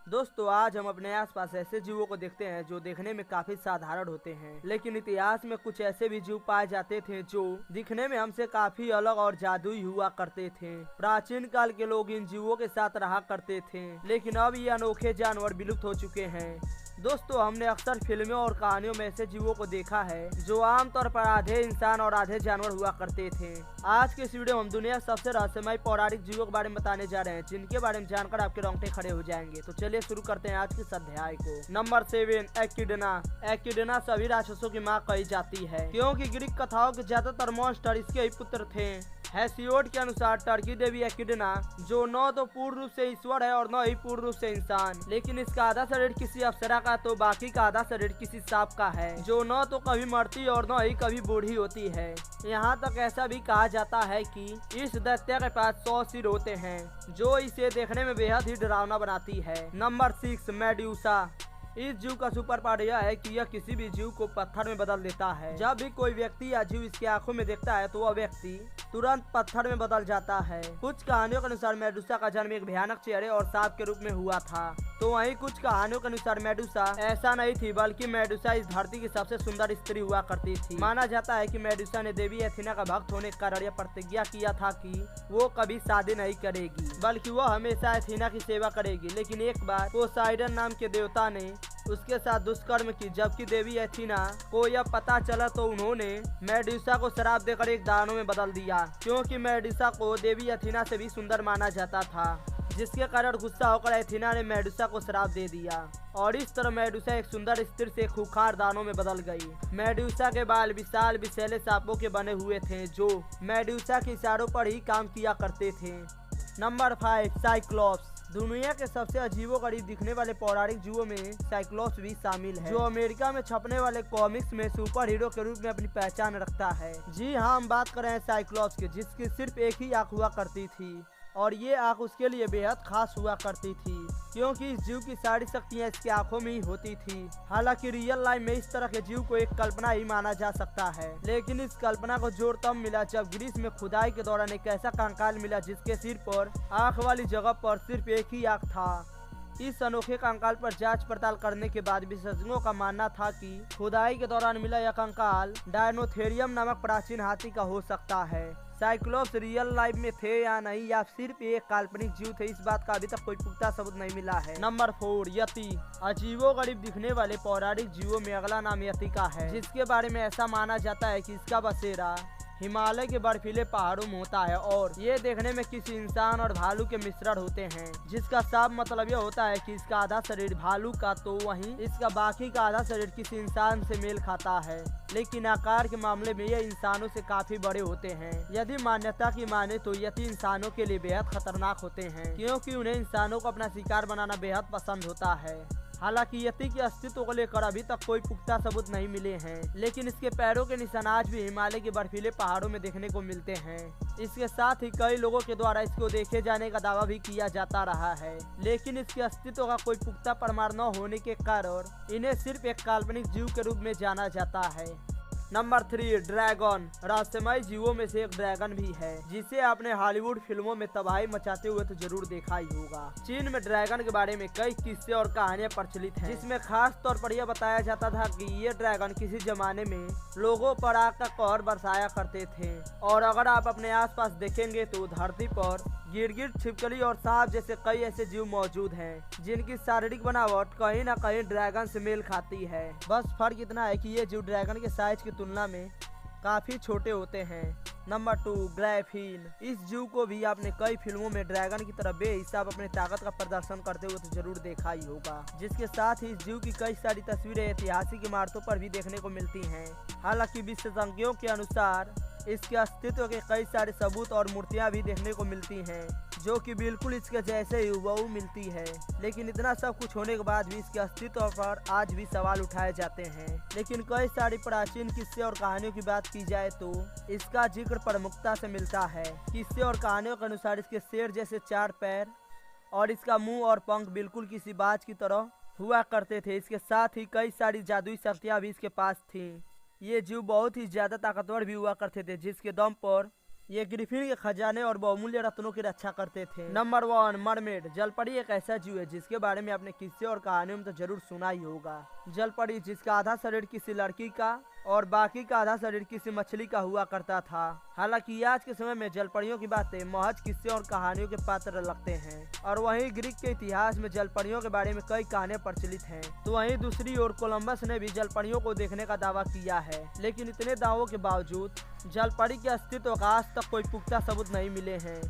दोस्तों आज हम अपने आसपास ऐसे जीवों को देखते हैं जो देखने में काफी साधारण होते हैं, लेकिन इतिहास में कुछ ऐसे भी जीव पाए जाते थे जो दिखने में हमसे काफी अलग और जादुई हुआ करते थे। प्राचीन काल के लोग इन जीवों के साथ रहा करते थे, लेकिन अब ये अनोखे जानवर विलुप्त हो चुके हैं। दोस्तों हमने अक्सर फिल्मों और कहानियों में ऐसे जीवों को देखा है जो आमतौर पर आधे इंसान और आधे जानवर हुआ करते थे। आज के इस वीडियो में हम दुनिया के सबसे रहस्यमय पौराणिक जीवों के बारे में बताने जा रहे हैं, जिनके बारे में जानकर आपके रोंगटे खड़े हो जाएंगे। तो चलिए शुरू करते हैं आज के इस अध्याय को। नंबर 7, एक्विडना। एक्विडना सभी राक्षसों की माँ कही जाती है, क्योंकि ग्रीक कथाओं के ज्यादातर मॉन्स्टर इसके ही पुत्र थे। हेसियोड के अनुसार टर्की देवी एक्विडना, जो न तो पूर्ण रूप से ईश्वर है और न ही पूर्ण रूप से इंसान, लेकिन इसका आधा शरीर किसी अप्सरा का तो बाकी का आधा शरीर किसी सांप का है, जो न तो कभी मरती और न ही कभी बूढ़ी होती है। यहाँ तक ऐसा भी कहा जाता है कि इस दैत्य के पास 100 सिर होते हैं, जो इसे देखने में बेहद ही डरावना बनाती है। Number 6, medusa. इस जीव का सुपर पावर यह है कि यह किसी भी जीव को पत्थर में बदल देता है। जब भी कोई व्यक्ति या जीव इसकी आंखों में देखता है तो वह व्यक्ति तुरंत पत्थर में बदल जाता है। कुछ कहानियों के अनुसार मेडुसा का जन्म एक भयानक चेहरे और सांप के रूप में हुआ था, तो वहीं कुछ कहानियों के अनुसार मेडुसा ऐसा नहीं थी, बल्कि मेडुसा इस धरती की सबसे सुंदर स्त्री हुआ करती थी। माना जाता है कि मेडुसा ने देवी एथेना का भक्त होने के कारण यह प्रतिज्ञा किया था कि वो कभी शादी नहीं करेगी, बल्कि वो हमेशा एथेना की सेवा करेगी। लेकिन एक बार पोसाइडन नाम के देवता ने उसके साथ दुष्कर्म की, जबकि देवी एथेना को यह पता चला तो उन्होंने मेडुसा को श्राप देकर एक दानव में बदल दिया, क्योंकि मेडुसा को देवी एथेना से भी सुंदर माना जाता था, जिसके कारण गुस्सा होकर एथेना ने मेडुसा को श्राप दे दिया और इस तरह मेडुसा एक सुंदर स्त्री से खूंखार दानव में बदल गई। मेडुसा के बाल विशाल विषैले सांपों के बने हुए थे, जो मेडुसा के इशारों पर ही काम किया करते थे। Number 5, cyclops. दुनिया के सबसे अजीबोगरीब दिखने वाले पौराणिक जीवों में साइक्लोप्स भी शामिल है, जो अमेरिका में छपने वाले कॉमिक्स में सुपर हीरो के रूप में अपनी पहचान रखता है। जी हाँ, हम बात कर रहे हैं साइक्लोप्स की, जिसकी सिर्फ एक ही आंख हुआ करती थी और ये आंख उसके लिए बेहद खास हुआ करती थी, क्योंकि इस जीव की सारी शक्तियाँ इसकी आंखों में ही होती थी। हालांकि रियल लाइफ में इस तरह के जीव को एक कल्पना ही माना जा सकता है, लेकिन इस कल्पना को जोर तब मिला जब ग्रीस में खुदाई के दौरान एक ऐसा कंकाल मिला जिसके सिर पर आंख वाली जगह पर सिर्फ एक ही आंख था। इस अनोखे कंकाल पर जांच पड़ताल करने के बाद विशेषज्ञों का मानना था कि खुदाई के दौरान मिला यह कंकाल डायनोथेरियम नामक प्राचीन हाथी का हो सकता है। साइक्लोप्स रियल लाइफ में थे या नहीं, या सिर्फ एक काल्पनिक जीव थे, इस बात का अभी तक कोई पुख्ता सबूत नहीं मिला है। नंबर 4, यति। अजीबोगरीब दिखने वाले पौराणिक जीवों में अगला नाम यति का है, जिसके बारे में ऐसा माना जाता है कि इसका बसेरा हिमालय के बर्फीले पहाड़ों में होता है और ये देखने में किसी इंसान और भालू के मिश्रण होते हैं, जिसका साफ मतलब यह होता है कि इसका आधा शरीर भालू का तो वहीं इसका बाकी का आधा शरीर किसी इंसान से मेल खाता है, लेकिन आकार के मामले में ये इंसानों से काफी बड़े होते हैं। यदि मान्यता की माने तो यति इंसानों के लिए बेहद खतरनाक होते हैं, क्योंकि उन्हें इंसानों को अपना शिकार बनाना बेहद पसंद होता है। हालांकि यति के अस्तित्व को लेकर अभी तक कोई पुख्ता सबूत नहीं मिले हैं, लेकिन इसके पैरों के निशान आज भी हिमालय के बर्फीले पहाड़ों में देखने को मिलते हैं। इसके साथ ही कई लोगों के द्वारा इसको देखे जाने का दावा भी किया जाता रहा है, लेकिन इसके अस्तित्व का कोई पुख्ता प्रमाण न होने के कारण इन्हें सिर्फ एक काल्पनिक जीव के रूप में जाना जाता है। Number 3, dragon. रहस्यमय जीवों में से एक ड्रैगन भी है, जिसे आपने हॉलीवुड फिल्मों में तबाही मचाते हुए तो जरूर देखा ही होगा। चीन में ड्रैगन के बारे में कई किस्से और कहानियां प्रचलित हैं, जिसमें खास तौर पर यह बताया जाता था कि ये ड्रैगन किसी जमाने में लोगों पर आग का कहर बरसाया करते थे, और अगर आप अपने आसपास देखेंगे तो धरती पर गिरगिट, छिपकली और सांप जैसे कई ऐसे जीव मौजूद हैं, जिनकी शारीरिक बनावट कहीं न कहीं ड्रैगन से मेल खाती है। बस फर्क इतना है कि ये जीव ड्रैगन के साइज की तुलना में काफी छोटे होते हैं। नंबर 2, ग्राइफिन। इस जीव को भी आपने कई फिल्मों में ड्रैगन की तरह बेहिसाब अपने ताकत का प्रदर्शन करते हुए तो जरूर देखा ही होगा, जिसके साथ ही इस जीव की कई सारी तस्वीरें ऐतिहासिक इमारतों पर भी देखने को मिलती हैं। हालांकि विशेषज्ञों के अनुसार इसके अस्तित्व के कई सारे सबूत और मूर्तियां भी देखने को मिलती हैं, जो कि बिल्कुल इसके जैसे ही हुबहू मिलती है, लेकिन इतना सब कुछ होने के बाद भी इसके अस्तित्व पर आज भी सवाल उठाए जाते हैं। लेकिन कई सारी प्राचीन किस्से और कहानियों की बात की जाए तो इसका जिक्र प्रमुखता से मिलता है। किस्से और कहानियों के अनुसार इसके शेर जैसे 4 पैर और इसका मुंह और पंख बिल्कुल किसी बाज की तरह हुआ करते थे। इसके साथ ही कई सारी जादुई शक्तियाँ भी इसके पास थीं। ये जीव बहुत ही ज्यादा ताकतवर भी हुआ करते थे, जिसके दम पर ये ग्रिफिन के खजाने और बहुमूल्य रत्नों की रक्षा करते थे। Number 1, mermaid. जलपरी एक ऐसा जीव है जिसके बारे में आपने किस्से और कहानियों में तो जरूर सुना ही होगा। जलपरी जिसका आधा शरीर किसी लड़की का और बाकी का आधा शरीर किसी मछली का हुआ करता था। हालांकि आज के समय में जलपरियों की बातें महज किस्से और कहानियों के पात्र लगते हैं, और वहीं ग्रीक के इतिहास में जलपरियों के बारे में कई कहानियां प्रचलित हैं। तो वहीं दूसरी ओर कोलंबस ने भी जलपरियों को देखने का दावा किया है, लेकिन इतने दावों के बावजूद जलपरी के अस्तित्व का आज तक कोई पुख्ता सबूत नहीं मिले हैं।